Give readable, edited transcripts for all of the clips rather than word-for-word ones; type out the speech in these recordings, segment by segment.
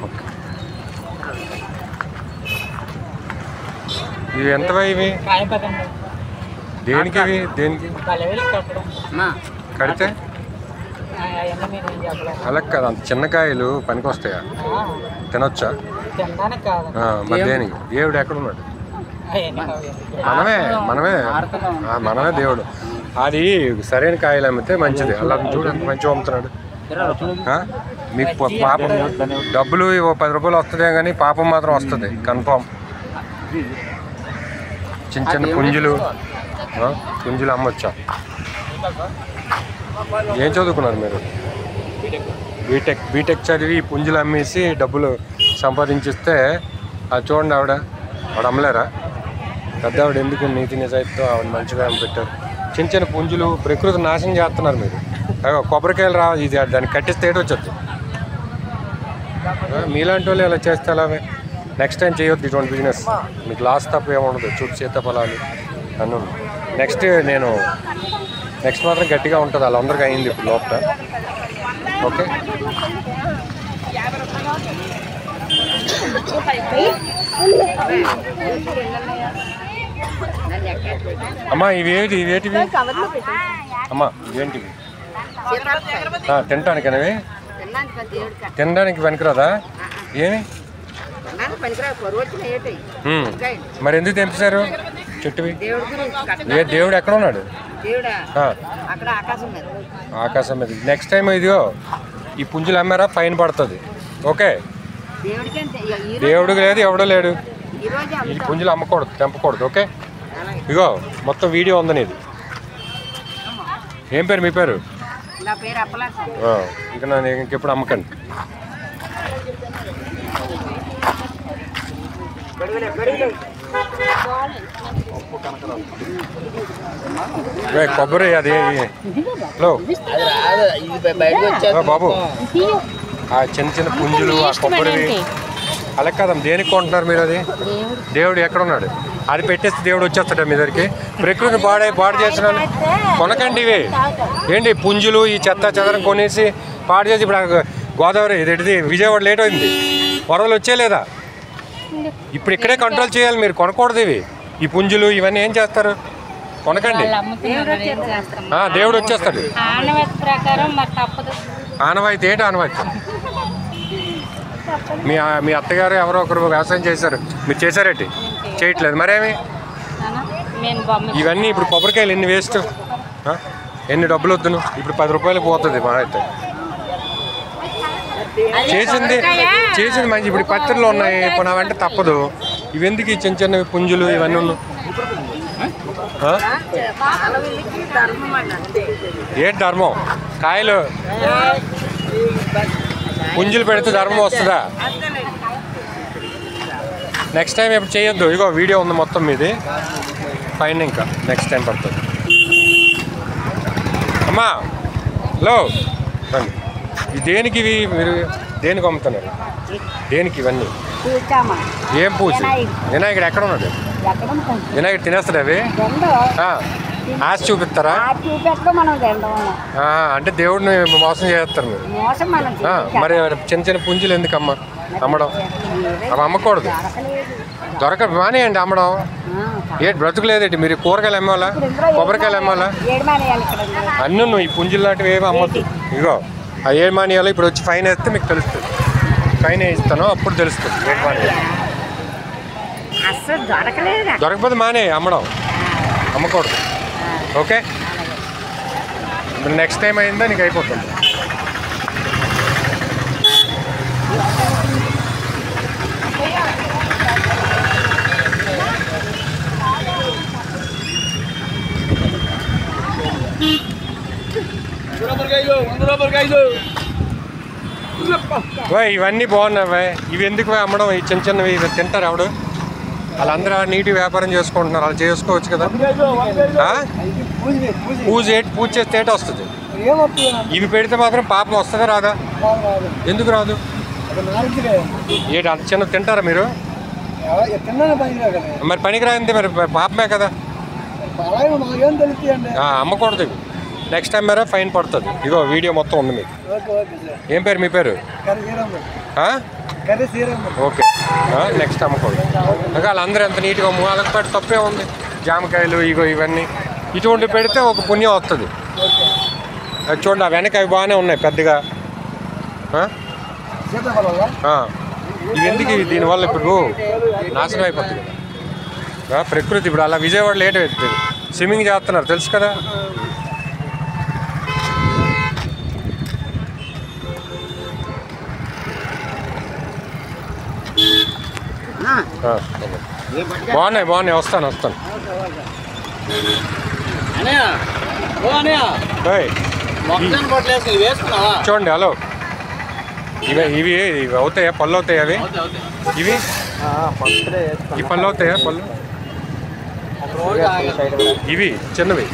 Okay. ఇవి ఎంతవా ఇవి? దేనికి ఇవి? దేనికి కడితే? అలా కదా, అంత చిన్న కాయలు పనికి వస్తాయా? తినొచ్చా? మరి దేనికి? దేవుడు ఎక్కడ ఉన్నాడు? మనమే దేవుడు. అది సరైన కాయలు అమ్మితే మంచిది. అలా చూడండి, మంచిగా అమ్ముతున్నాడు. మీకు పాపం డబ్బులు 10 రూపాయలు వస్తుందే కానీ పాపం మాత్రం వస్తుంది కన్ఫామ్. చిన్న చిన్న పుంజులు అమ్మొచ్చా? ఏం చదువుకున్నారు మీరు? బీటెక్ చదివి పుంజులు అమ్మేసి డబ్బులు సంపాదించిస్తే అది చూడండి. ఆవిడ అమ్మలేరా? పెద్ద ఆవిడ ఎందుకు నీతి నిజాయితీతో ఆవిడ మంచిగా పెట్టారు. చిన్న చిన్న పుంజులు ప్రకృతి నాశనం చేస్తున్నారు మీరు. కొబ్బరికాయలు ఇది దాన్ని కట్టిస్తే ఏటొచ్చొద్దు. మీలాంటి వాళ్ళు ఇలా చేస్తే అలాగే. నెక్స్ట్ టైం చేయొద్దు ఇటువంటి బిజినెస్. మీకు లాస్ తప్ప ఏముండదు. చుట్టూ సీతాఫలాలు అన్నీ. నెక్స్ట్ మాత్రం గట్టిగా ఉంటుంది. వాళ్ళందరికీ అయింది ఇప్పుడు లోపల. ఓకే. అమ్మా ఇవేటివి అమ్మా? ఇవేంటివి? తినటానికనేవి? తినడానికి పనికిరాదా? ఏమి మరి ఎందుకు తెంపేశారు చెట్టువి? దేవుడు ఎక్కడ ఉన్నాడు? ఆకాశం మీద. నెక్స్ట్ టైం ఇదిగో ఈ పుంజులు అమ్మారా ఫైన్ పడుతుంది. ఓకే. దేవుడు లేదు, ఎవడో లేడు. ఈ పుంజులు అమ్మకూడదు, తెంపకూడదు. ఓకే. ఇగో మొత్తం వీడియో ఉందని. ఇది ఏం పేరు? మీ పేరు? ఇంకా నన్ను ఇంకెప్పుడు అమ్మకండి. కొబ్బరి అది హలో బాబు, ఆ చిన్న చిన్న పుంజులు ఆ కొబ్బరివి అలా కాదమ్మ. దేనికి కొంటున్నారు మీరు? అది దేవుడు ఎక్కడ ఉన్నాడు? అది పెట్టేస్తే దేవుడు వచ్చేస్తాడా మీ దగ్గరికి? ప్రకృతిని పాడు చేసిన కొనకండి. ఇవి ఏంటి పుంజులు ఈ చెత్త చెదరం కొనేసి పాడు చేసి ఇప్పుడు గోదావరి ఇదేంటిది విజయవాడ లేట్ అయింది. వరదలు వచ్చేలేదా? ఇప్పుడు ఇక్కడే కంట్రోల్ చేయాలి. మీరు కొనకూడదు ఇవి. ఈ పుంజులు ఇవన్నీ ఏం చేస్తారు? కొనకండి. దేవుడు వచ్చేస్తాడు. ఆనవాయితీ ఏంటి? ఆనవాయితీ మీ అత్తగారు ఎవరో ఒకరు వ్యవసాయం చేశారు, మీరు చేశారేంటి? చేయట్లేదు. మరేమి ఇవన్నీ ఇప్పుడు కొబ్బరికాయలు ఎన్ని వేస్ట్, ఎన్ని డబ్బులు వద్దును. ఇప్పుడు 10 రూపాయలకు పోతుంది మా అయితే. చేసింది మంచి. ఇప్పుడు పత్రికలు ఉన్నాయి, ఇప్పుడు అవంటే తప్పదు. ఇవెందుకు ఈ చిన్న చిన్న పుంజులు ఇవన్నీ ఉన్నాయి? ఏంటి ధర్మం? కాయలు పుంజులు పెడితే ధర్మం వస్తుందా? నెక్స్ట్ టైం ఎప్పుడు చేయొద్దు. ఇగో వీడియో ఉంది మొత్తం మీది పైన. ఇంకా నెక్స్ట్ టైం పడుతుంది. అమ్మా హలో రండి. దేనికి ఇవి? మీరు దేనికి అమ్ముతున్నారు? దేనికి ఇవన్నీ? ఏం పూజ? వినాయకుడు ఎక్కడ ఉన్నాడు? వినాయకుడు తినేస్తాడు అవి? ఆశ చూపిస్తారా? అంటే దేవుడిని మోసం చేస్తారు మీరు. మరి చిన్న చిన్న పుంజులు ఎందుకమ్మా అమ్మడం? అవి అమ్మకూడదు. మానేయండి అమ్మడం. ఏంటి బ్రతుకులేదేంటి? మీరు కూరగాయలు అమ్మాలా, కొబ్బరికాయలు అమ్మాలా? అన్నీ నువ్వు ఈ పుంజులు లాంటివి ఏమి అమ్మద్దు. ఇగో ఆ ఏడు మానేయాలో ఇప్పుడు వచ్చి ఫైన్ వేస్తే మీకు తెలుస్తుంది. ఫైన్ వేయిస్తాను, అప్పుడు తెలుస్తుంది ఏడు మానేయాలి. దొరకపోతే మానే అమ్మడం, అమ్మకూడదు. ఓకే. నెక్స్ట్ టైం అయిందా నీకు అయిపోతుంది. ఇవన్నీ బాగున్నాయి. ఇవి ఎందుకు అమ్మడం? ఈ చిన్న చిన్నవి ఇవి తింటారు ఎవడు? వాళ్ళందరూ నీటి వ్యాపారం చేసుకుంటున్నారు. వాళ్ళు చేసుకోవచ్చు కదా. పూజ చేస్తే ఏట వస్తుంది? ఇవి పెడితే మాత్రం పాపం వస్తుందా రాదా? ఎందుకు రాదు? ఏంటి అంత చిన్న తింటారా మీరు? మరి పనికి రాంది మరి పాపమే కదా. అమ్మకూడదు ఇవి. నెక్స్ట్ టైం మేరా ఫైన్ పడుతుంది. ఇగో వీడియో మొత్తం ఉంది మీకు. ఏం పేరు మీ పేరు? ఓకే. నెక్స్ట్ అమ్మకూడదు. ఇంకా వాళ్ళందరూ ఎంత నీట్గా వాళ్ళకి పెట్టి తప్పే ఉంది. జామకాయలు ఇగో ఇవన్నీ ఇటువంటి పెడితే ఒక పుణ్యం వస్తుంది. అది చూడండి, ఆ వెనక అవి బాగానే ఉన్నాయి పెద్దగా. ఇవి ఎందుకు దీనివల్ల ఇప్పుడు నాశనం అయిపోతుంది కదా ప్రకృతి. ఇప్పుడు అలా విజయవాడ లేట్ అవుతుంది. స్విమ్మింగ్ చేస్తున్నారు తెలుసు కదా. బాగున్నాయి వస్తాను. చూడండి. హలో, ఇవి అవుతాయా? పళ్ళు అవుతాయి అవి? ఇవి ఈ పళ్ళు అవుతాయా? పళ్ళు ఇవి చిన్నవి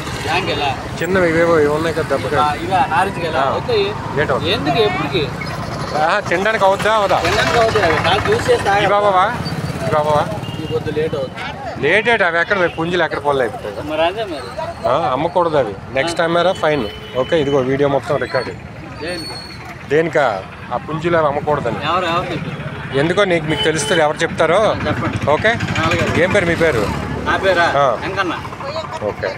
ఇవేవో ఉన్నాయి కదా దెబ్బకాయ. తినడానికి అవుద్దా అవదా? బాబావా లేట్ అయితే అవి ఎక్కడ పుంజులు ఎక్కడ పళ్ళు అయిపోతాయి. అమ్మకూడదు అవి. నెక్స్ట్ టైం మేరా ఫైన్. ఓకే, ఇదిగో వీడియో మొత్తం రికార్డు. దేనికా? ఆ పుంజులు అవి అమ్మకూడదని. ఎందుకో మీకు తెలుస్తుంది. ఎవరు చెప్తారో? ఓకే. ఏం పేరు మీ పేరు? ఓకే.